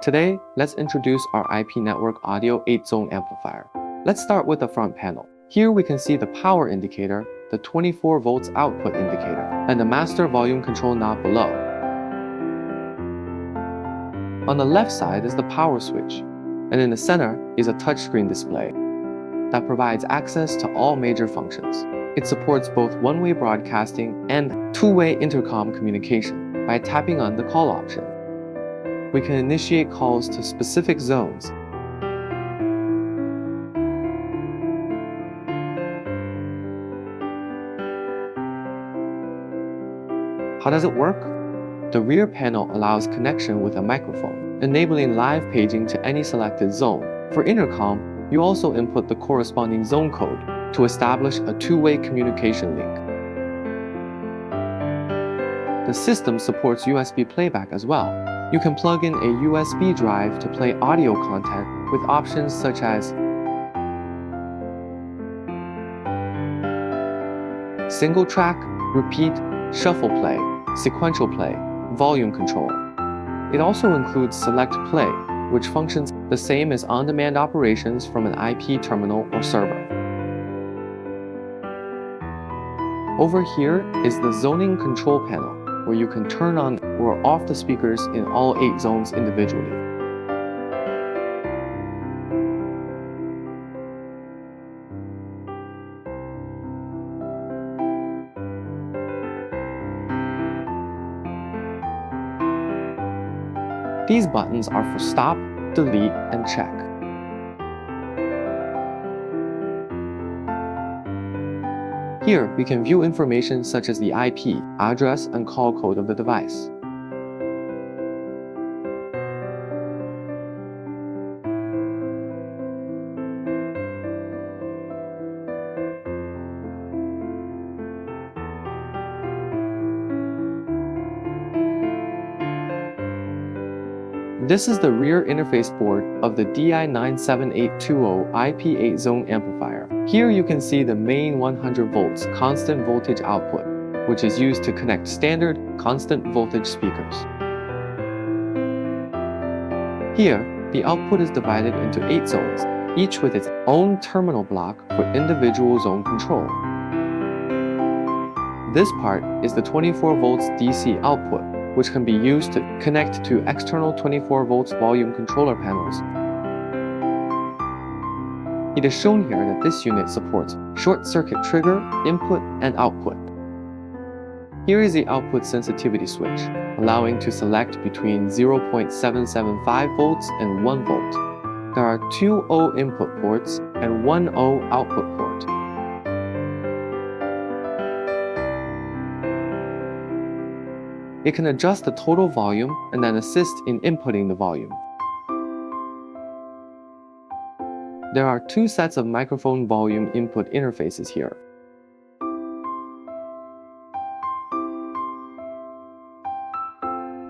Today, let's introduce our IP Network Audio 8-Zone Amplifier. Let's start with the front panel. Here we can see the power indicator, the 24 volts output indicator, and the master volume control knob below. On the left side is the power switch, and in the center is a touchscreen display that provides access to all major functions. It supports both one-way broadcasting and two-way intercom communication by tapping on the call option. We can initiate calls to specific zones. How does it work? The rear panel allows connection with a microphone, enabling live paging to any selected zone. For intercom, you also input the corresponding zone code to establish a two-way communication link. The system supports USB playback as well. You can plug in a USB drive to play audio content with options such as single track, repeat, shuffle play, sequential play, volume control. It also includes select play, which functions the same as on-demand operations from an IP terminal or server. Over here is the zoning control panel, where you can turn on or off the speakers in all 8 zones individually. These buttons are for stop, delete, and check. Here, we can view information such as the IP, address, and call code of the device. This is the rear interface board of the DI97820 IP 8-Zone Amplifier. Here you can see the main 100 volts constant voltage output, which is used to connect standard constant voltage speakers. Here, the output is divided into 8 zones, each with its own terminal block for individual zone control. This part is the 24 volts DC output, which can be used to connect to external 24 volts volume controller panels. It is shown here that this unit supports short circuit trigger, input, and output. Here is the output sensitivity switch, allowing to select between 0.775 volts and 1 volt. There are 2 O input ports and 1 O output port. It can adjust the total volume and then assist in inputting the volume. There are 2 sets of microphone volume input interfaces here.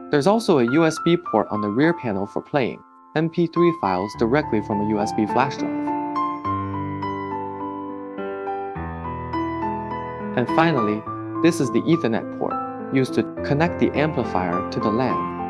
There's also a USB port on the rear panel for playing MP3 files directly from a USB flash drive. And finally, this is the Ethernet port, used to connect the amplifier to the LAN.